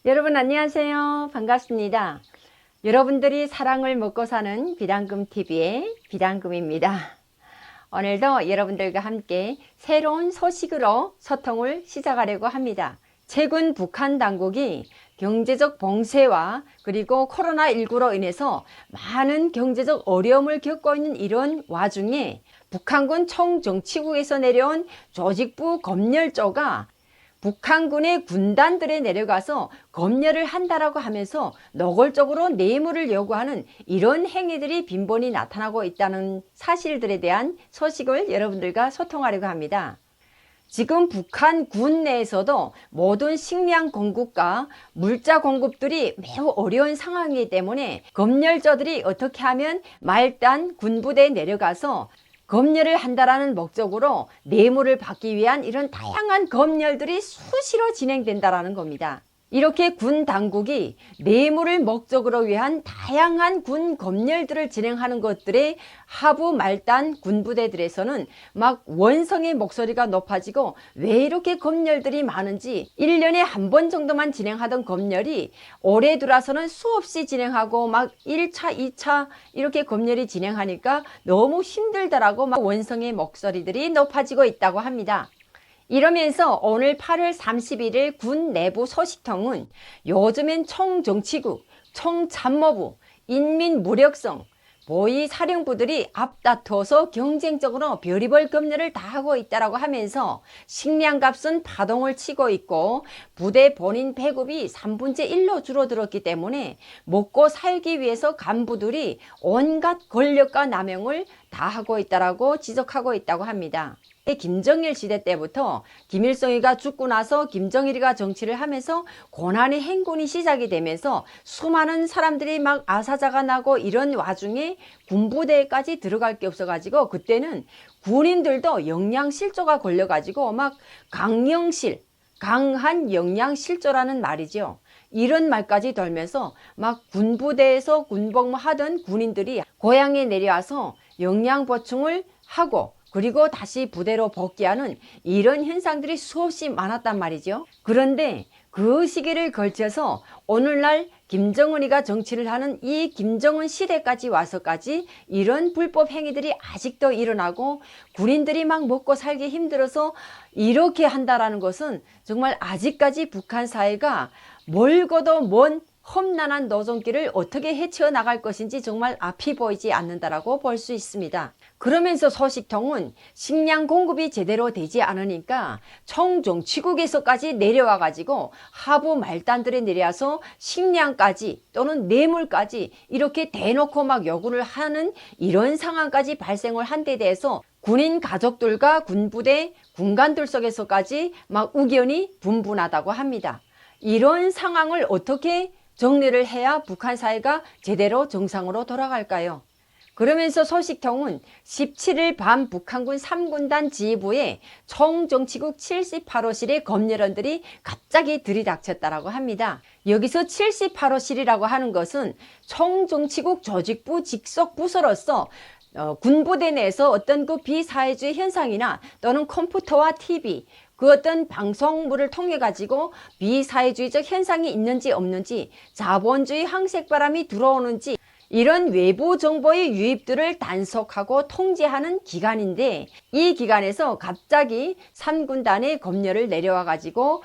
여러분 안녕하세요. 반갑습니다. 여러분들이 사랑을 먹고 사는 비단금TV의 비단금입니다. 오늘도 여러분들과 함께 새로운 소식으로 소통을 시작하려고 합니다. 최근 북한 당국이 경제적 봉쇄와 그리고 코로나19로 인해서 많은 경제적 어려움을 겪고 있는 이런 와중에 북한군 총정치국에서 내려온 조직부 검열조가 북한군의 군단들에 내려가서 검열을 한다라고 하면서 노골적으로 뇌물을 요구하는 이런 행위들이 빈번히 나타나고 있다는 사실들에 대한 소식을 여러분들과 소통하려고 합니다. 지금 북한 군 내에서도 모든 식량 공급과 물자 공급들이 매우 어려운 상황이기 때문에 검열조들이 어떻게 하면 말단 군부대에 내려가서 검열을 한다라는 목적으로 뇌물을 받기 위한 이런 다양한 검열들이 수시로 진행된다라는 겁니다. 이렇게 군 당국이 뇌물을 목적으로 위한 다양한 군 검열들을 진행하는 것들의 하부 말단 군부대들에서는 막 원성의 목소리가 높아지고 왜 이렇게 검열들이 많은지 1년에 한 번 정도만 진행하던 검열이 올해 들어서는 수없이 진행하고 막 1차, 2차 이렇게 검열이 진행하니까 너무 힘들다라고 막 원성의 목소리들이 높아지고 있다고 합니다. 이러면서 오늘 8월 31일 군 내부 소식통은 요즘엔 총정치국, 총참모부, 인민무력성, 보위사령부들이 앞다퉈서 경쟁적으로 별의별 검열을 다 하고 있다고 하면서 식량값은 파동을 치고 있고 부대 본인 배급이 3분의 1로 줄어들었기 때문에 먹고 살기 위해서 간부들이 온갖 권력과 남용을 다 하고 있다고 지적하고 있다고 합니다. 김정일 시대 때부터 김일성이가 죽고 나서 김정일이가 정치를 하면서 고난의 행군이 시작이 되면서 수많은 사람들이 막 아사자가 나고 이런 와중에 군부대까지 들어갈 게 없어가지고 그때는 군인들도 영양실조가 걸려가지고 막 강령실, 강한 영양실조라는 말이죠. 이런 말까지 돌면서 막 군부대에서 군복무 하던 군인들이 고향에 내려와서 영양 보충을 하고 그리고 다시 부대로 복귀하는 이런 현상들이 수없이 많았단 말이죠. 그런데 그 시기를 걸쳐서 오늘날 김정은이가 정치를 하는 이 김정은 시대까지 와서까지 이런 불법 행위들이 아직도 일어나고 군인들이 막 먹고 살기 힘들어서 이렇게 한다라는 것은 정말 아직까지 북한 사회가 멀고도 먼 험난한 노정길을 어떻게 헤쳐나갈 것인지 정말 앞이 보이지 않는다라고 볼 수 있습니다. 그러면서 소식통은 식량 공급이 제대로 되지 않으니까 총정치국에서까지 내려와 가지고 하부 말단들에 내려와서 식량까지 또는 뇌물까지 이렇게 대놓고 막 요구를 하는 이런 상황까지 발생을 한 데 대해서 군인 가족들과 군부대 군관들 속에서까지 막 의견이 분분하다고 합니다. 이런 상황을 어떻게 정리를 해야 북한 사회가 제대로 정상으로 돌아갈까요? 그러면서 소식통은 17일 밤 북한군 3군단 지휘부에 총정치국 78호실의 검열원들이 갑자기 들이닥쳤다고 합니다. 여기서 78호실이라고 하는 것은 총정치국 조직부 직속 부서로서 군부대 내에서 어떤 그 비사회주의 현상이나 또는 컴퓨터와 TV 그 어떤 방송물을 통해 가지고 비사회주의적 현상이 있는지 없는지 자본주의 항색바람이 들어오는지 이런 외부 정보의 유입들을 단속하고 통제하는 기관인데 이 기관에서 갑자기 3군단의 검열을 내려와 가지고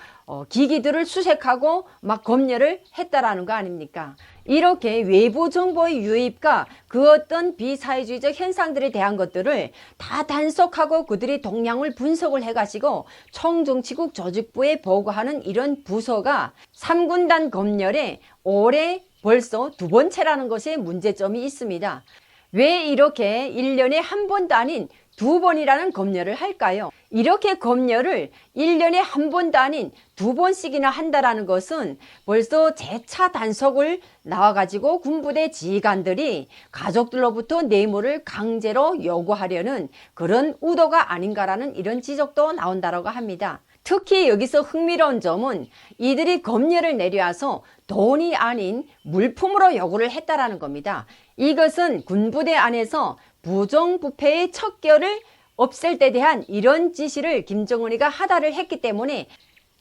기기들을 수색하고 막 검열을 했다라는 거 아닙니까? 이렇게 외부 정보의 유입과 그 어떤 비사회주의적 현상들에 대한 것들을 다 단속하고 그들의 동향을 분석을 해가지고 총정치국 조직부에 보고하는 이런 부서가 3군단 검열에 올해 벌써 두 번째라는 것에 문제점이 있습니다. 왜 이렇게 1년에 한 번도 아닌 두 번이라는 검열을 할까요? 이렇게 검열을 1년에 한 번도 아닌 두 번씩이나 한다라는 것은 벌써 재차 단속을 나와가지고 군부대 지휘관들이 가족들로부터 뇌물을 강제로 요구하려는 그런 의도가 아닌가라는 이런 지적도 나온다고 합니다. 특히 여기서 흥미로운 점은 이들이 검열을 내려와서 돈이 아닌 물품으로 요구를 했다라는 겁니다. 이것은 군부대 안에서 부정부패의 척결을 없앨 때 대한 이런 지시를 김정은이가 하다를 했기 때문에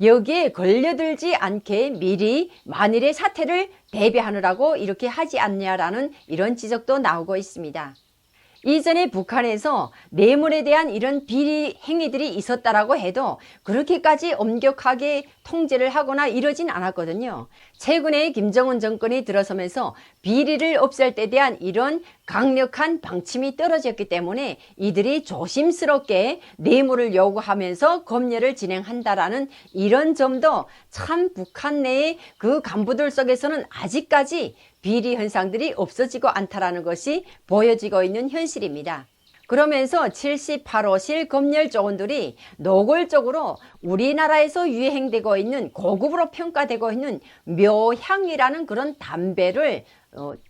여기에 걸려들지 않게 미리 만일의 사태를 대비하느라고 이렇게 하지 않냐라는 이런 지적도 나오고 있습니다. 이전에 북한에서 뇌물에 대한 이런 비리 행위들이 있었다라고 해도 그렇게까지 엄격하게 통제를 하거나 이러진 않았거든요. 최근에 김정은 정권이 들어서면서 비리를 없앨 때 대한 이런 강력한 방침이 떨어졌기 때문에 이들이 조심스럽게 뇌물을 요구하면서 검열을 진행한다라는 이런 점도 참 북한 내의 그 간부들 속에서는 아직까지 비리 현상들이 없어지고 않다라는 것이 보여지고 있는 현실입니다. 그러면서 78호실 검열 조원들이 노골적으로 우리나라에서 유행되고 있는 고급으로 평가되고 있는 묘향이라는 그런 담배를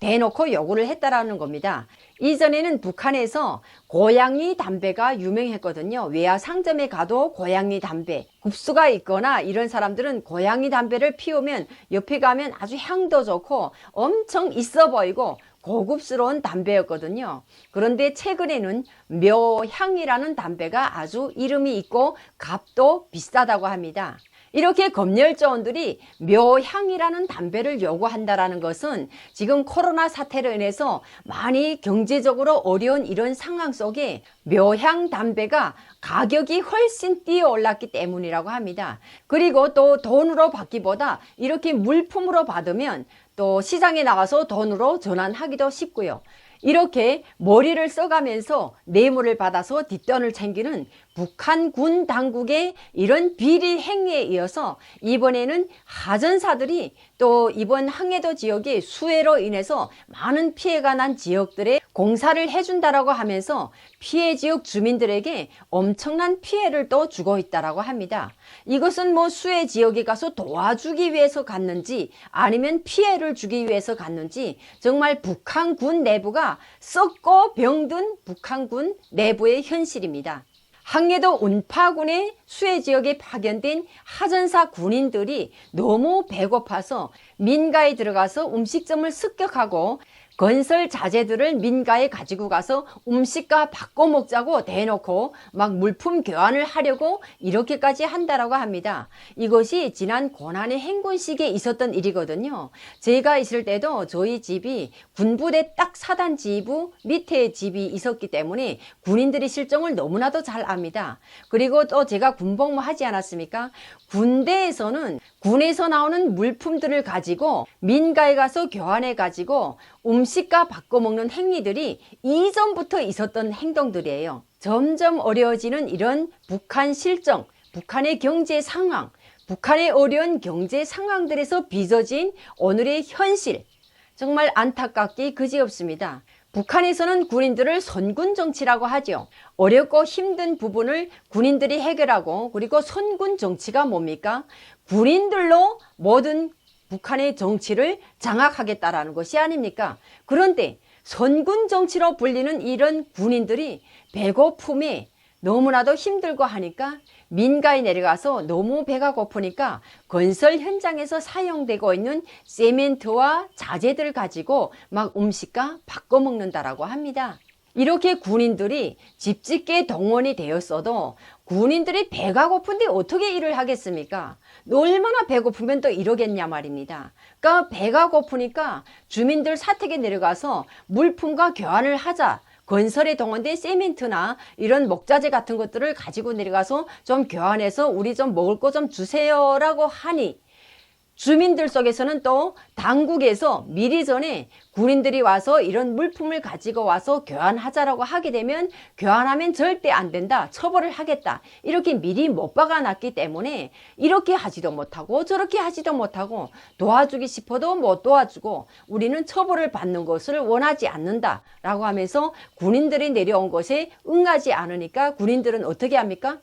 대놓고 요구를 했다라는 겁니다. 이전에는 북한에서 고양이 담배가 유명했거든요. 외야 상점에 가도 고양이 담배, 굽수가 있거나 이런 사람들은 고양이 담배를 피우면 옆에 가면 아주 향도 좋고 엄청 있어 보이고 고급스러운 담배였거든요. 그런데 최근에는 묘향이라는 담배가 아주 이름이 있고 값도 비싸다고 합니다. 이렇게 검열조원들이 묘향이라는 담배를 요구한다는 것은 지금 코로나 사태로 인해서 많이 경제적으로 어려운 이런 상황 속에 묘향 담배가 가격이 훨씬 뛰어 올랐기 때문이라고 합니다. 그리고 또 돈으로 받기보다 이렇게 물품으로 받으면 또 시장에 나가서 돈으로 전환하기도 쉽고요. 이렇게 머리를 써가면서 뇌물을 받아서 뒷돈을 챙기는 북한 군 당국의 이런 비리 행위에 이어서 이번에는 하전사들이 또 이번 항해도 지역이 수해로 인해서 많은 피해가 난 지역들에 공사를 해준다라고 하면서 피해 지역 주민들에게 엄청난 피해를 또 주고 있다라고 합니다. 이것은 뭐 수해 지역에 가서 도와주기 위해서 갔는지 아니면 피해를 주기 위해서 갔는지 정말 북한군 내부가 썩고 병든 북한군 내부의 현실입니다. 항해도 운파군의 수해 지역에 파견된 하전사 군인들이 너무 배고파서 민가에 들어가서 음식점을 습격하고 건설 자재들을 민가에 가지고 가서 음식과 바꿔 먹자고 대놓고 막 물품 교환을 하려고 이렇게까지 한다라고 합니다. 이것이 지난 고난의 행군 시기에 있었던 일이거든요. 제가 있을 때도 저희 집이 군부대 딱 사단 지부 밑에 집이 있었기 때문에 군인들의 실정을 너무나도 잘 압니다. 그리고 또 제가 군복무 하지 않았습니까? 군대에서는 군에서 나오는 물품들을 가지고 민가에 가서 교환해 가지고 음식과 바꿔 먹는 행위들이 이전부터 있었던 행동들이에요. 점점 어려워지는 이런 북한 실정, 북한의 경제 상황, 북한의 어려운 경제 상황들에서 빚어진 오늘의 현실, 정말 안타깝기 그지없습니다. 북한에서는 군인들을 선군 정치라고 하죠. 어렵고 힘든 부분을 군인들이 해결하고, 그리고 선군 정치가 뭡니까? 군인들로 모든 북한의 정치를 장악하겠다라는 것이 아닙니까? 그런데 선군 정치로 불리는 이런 군인들이 배고픔에 너무나도 힘들고 하니까 민가에 내려가서 너무 배가 고프니까 건설 현장에서 사용되고 있는 세멘트와 자재들 가지고 막 음식과 바꿔 먹는다라고 합니다. 이렇게 군인들이 집집게 동원이 되었어도 군인들이 배가 고픈데 어떻게 일을 하겠습니까? 얼마나 배고프면 또 이러겠냐 말입니다. 그러니까 배가 고프니까 주민들 사택에 내려가서 물품과 교환을 하자. 건설에 동원된 세멘트나 이런 목자재 같은 것들을 가지고 내려가서 좀 교환해서 우리 좀 먹을 거 좀 주세요라고 하니, 주민들 속에서는 또 당국에서 미리 전에 군인들이 와서 이런 물품을 가지고 와서 교환하자라고 하게 되면 교환하면 절대 안 된다, 처벌을 하겠다, 이렇게 미리 못 박아놨기 때문에 이렇게 하지도 못하고 저렇게 하지도 못하고 도와주기 싶어도 못 도와주고 우리는 처벌을 받는 것을 원하지 않는다 라고 하면서 군인들이 내려온 것에 응하지 않으니까 군인들은 어떻게 합니까?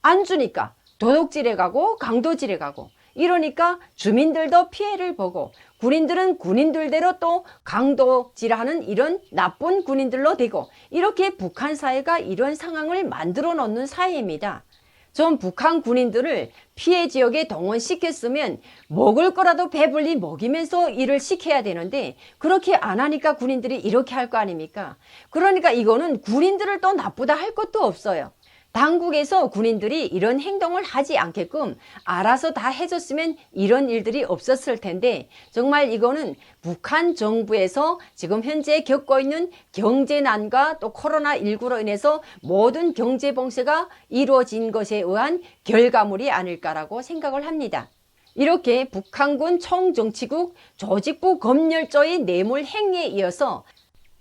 안 주니까 도둑질해 가고 강도질해 가고, 이러니까 주민들도 피해를 보고 군인들은 군인들대로 또 강도질하는 이런 나쁜 군인들로 되고, 이렇게 북한 사회가 이런 상황을 만들어 놓는 사회입니다. 좀 북한 군인들을 피해 지역에 동원시켰으면 먹을 거라도 배불리 먹이면서 일을 시켜야 되는데 그렇게 안 하니까 군인들이 이렇게 할 거 아닙니까? 그러니까 이거는 군인들을 또 나쁘다 할 것도 없어요. 당국에서 군인들이 이런 행동을 하지 않게끔 알아서 다 해줬으면 이런 일들이 없었을 텐데, 정말 이거는 북한 정부에서 지금 현재 겪고 있는 경제난과 또 코로나19로 인해서 모든 경제 봉쇄가 이루어진 것에 의한 결과물이 아닐까라고 생각을 합니다. 이렇게 북한군 총정치국 조직부 검열조의 뇌물 행위에 이어서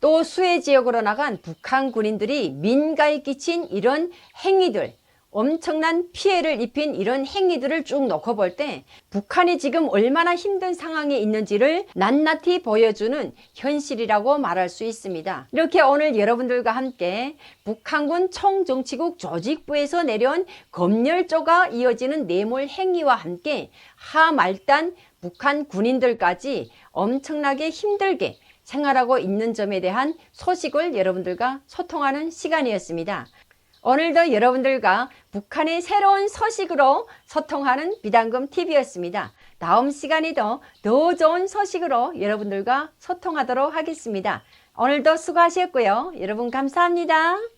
또 수해 지역으로 나간 북한 군인들이 민가에 끼친 이런 행위들, 엄청난 피해를 입힌 이런 행위들을 쭉 놓고 볼 때 북한이 지금 얼마나 힘든 상황에 있는지를 낱낱이 보여주는 현실이라고 말할 수 있습니다. 이렇게 오늘 여러분들과 함께 북한군 총정치국 조직부에서 내려온 검열조가 이어지는 뇌물 행위와 함께 하말단 북한 군인들까지 엄청나게 힘들게 생활하고 있는 점에 대한 소식을 여러분들과 소통하는 시간이었습니다. 오늘도 여러분들과 북한의 새로운 소식으로 소통하는 비단금TV였습니다. 다음 시간에도 더 좋은 소식으로 여러분들과 소통하도록 하겠습니다. 오늘도 수고하셨고요. 여러분 감사합니다.